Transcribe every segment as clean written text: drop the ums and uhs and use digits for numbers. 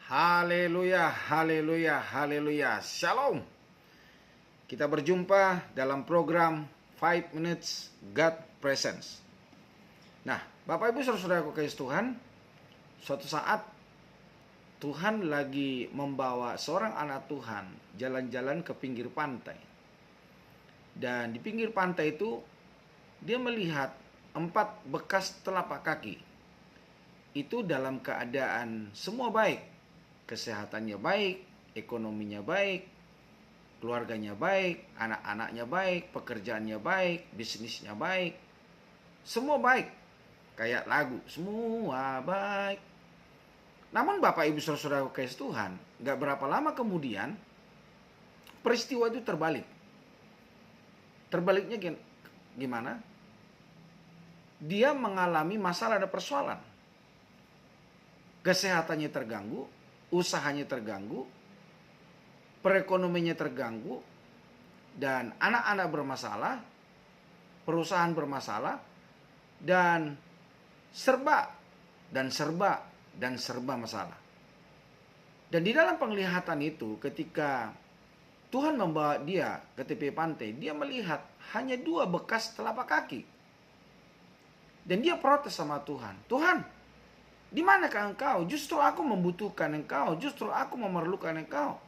Haleluya, haleluya, haleluya. Shalom. Kita berjumpa dalam program 5 Minutes God Presence. Nah, Bapak Ibu Saudara-saudaraku kasih Tuhan, suatu saat Tuhan lagi membawa seorang anak Tuhan jalan-jalan ke pinggir pantai. Dan di pinggir pantai itu dia melihat 4 bekas telapak kaki. Itu dalam keadaan semua baik. Kesehatannya baik, ekonominya baik, keluarganya baik, anak-anaknya baik, pekerjaannya baik, bisnisnya baik. Semua baik. Kayak lagu, semua baik. Namun Bapak Ibu Saudara kasih Tuhan, gak berapa lama kemudian peristiwa itu terbalik. Terbaliknya gimana? Dia mengalami masalah dan persoalan. Kesehatannya terganggu, usahanya terganggu, perekonomiannya terganggu, dan anak-anak bermasalah, perusahaan bermasalah, dan serba masalah. Dan di dalam penglihatan itu, ketika Tuhan membawa dia ke tepi pantai, dia melihat hanya 2 bekas telapak kaki. Dan dia protes sama Tuhan. Tuhan, di manakah engkau? Justru aku membutuhkan engkau. Justru aku memerlukan engkau.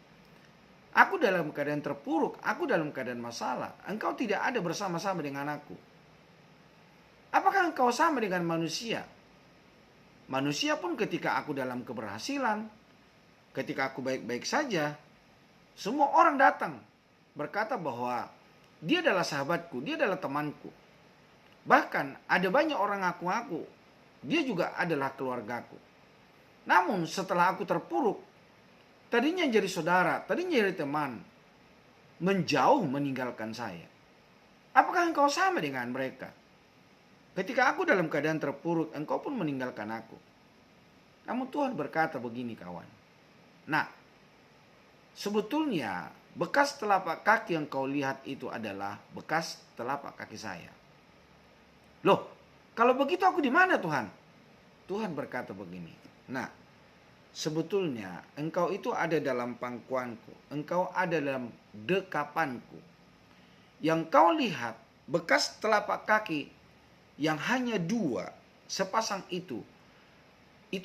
Aku dalam keadaan terpuruk. Aku dalam keadaan masalah. Engkau tidak ada bersama-sama dengan aku. Apakah engkau sama dengan manusia? Manusia pun ketika aku dalam keberhasilan, ketika aku baik-baik saja, semua orang datang berkata bahwa dia adalah sahabatku, dia adalah temanku. Bahkan ada banyak orang ngaku-ngaku dia juga adalah keluargaku. Namun setelah aku terpuruk, tadinya jadi saudara, tadinya jadi teman, menjauh meninggalkan saya. Apakah engkau sama dengan mereka? Ketika aku dalam keadaan terpuruk, engkau pun meninggalkan aku. Namun Tuhan berkata begini kawan. Nah, sebetulnya bekas telapak kaki yang kau lihat itu adalah bekas telapak kaki saya. Loh, kalau begitu aku di mana Tuhan? Tuhan berkata begini. Nah, sebetulnya engkau itu ada dalam pangkuanku. Engkau ada dalam dekapanku. Yang kau lihat bekas telapak kaki yang hanya 2 sepasang itu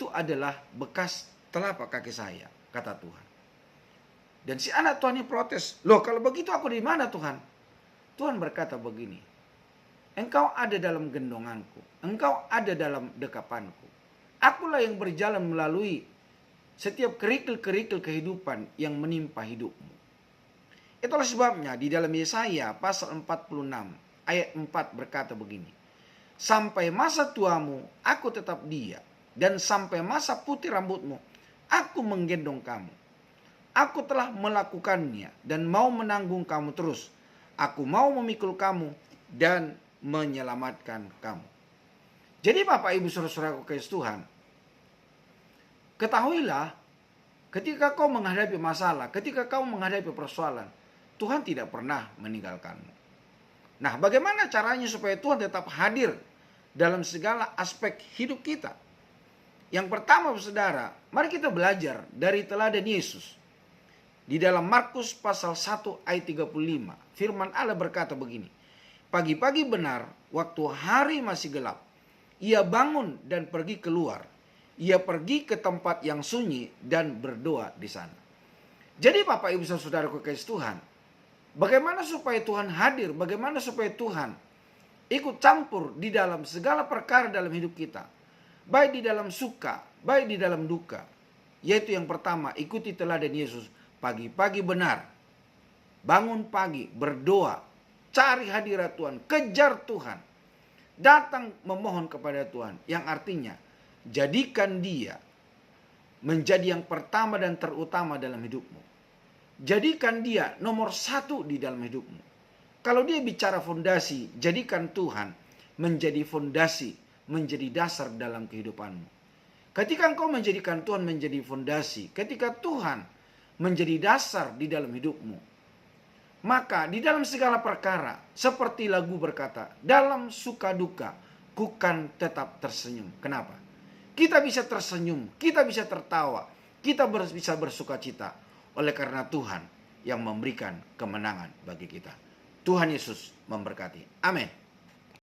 adalah bekas telapak kaki saya, kata Tuhan. Dan si anak Tuhan ini protes. Loh, kalau begitu aku di mana Tuhan? Tuhan berkata begini. Engkau ada dalam gendonganku. Engkau ada dalam dekapanku. Akulah yang berjalan melalui setiap kerikil-kerikil kehidupan yang menimpa hidupmu. Itulah sebabnya di dalam Yesaya pasal 46 ayat 4 berkata begini. Sampai masa tuamu aku tetap dia. Dan sampai masa putih rambutmu aku menggendong kamu. Aku telah melakukannya dan mau menanggung kamu terus. Aku mau memikul kamu dan menyelamatkan kamu. Jadi Bapak Ibu Saudara-saudaraku kasih Tuhan, ketahuilah ketika kau menghadapi masalah, ketika kau menghadapi persoalan, Tuhan tidak pernah meninggalkanmu. Nah, bagaimana caranya supaya Tuhan tetap hadir dalam segala aspek hidup kita? Yang pertama saudara, mari kita belajar dari teladan Yesus. Di dalam Markus pasal 1 ayat 35, firman Allah berkata begini. Pagi-pagi benar, waktu hari masih gelap, ia bangun dan pergi keluar. Ia pergi ke tempat yang sunyi dan berdoa di sana. Jadi Bapak Ibu Saudaraku kasih Tuhan, bagaimana supaya Tuhan hadir, bagaimana supaya Tuhan ikut campur di dalam segala perkara dalam hidup kita. Baik di dalam suka, baik di dalam duka. Yaitu yang pertama, ikuti teladan Yesus. Pagi-pagi benar, bangun pagi, berdoa. Cari hadirat Tuhan, kejar Tuhan. Datang memohon kepada Tuhan. Yang artinya, jadikan dia menjadi yang pertama dan terutama dalam hidupmu. Jadikan dia nomor 1 di dalam hidupmu. Kalau dia bicara fondasi, jadikan Tuhan menjadi fondasi, menjadi dasar dalam kehidupanmu. Ketika engkau menjadikan Tuhan menjadi fondasi, ketika Tuhan menjadi dasar di dalam hidupmu, maka di dalam segala perkara, seperti lagu berkata, dalam suka duka, ku kan tetap tersenyum. Kenapa? Kita bisa tersenyum, kita bisa tertawa, kita bisa bersuka cita oleh karena Tuhan yang memberikan kemenangan bagi kita. Tuhan Yesus memberkati. Amin.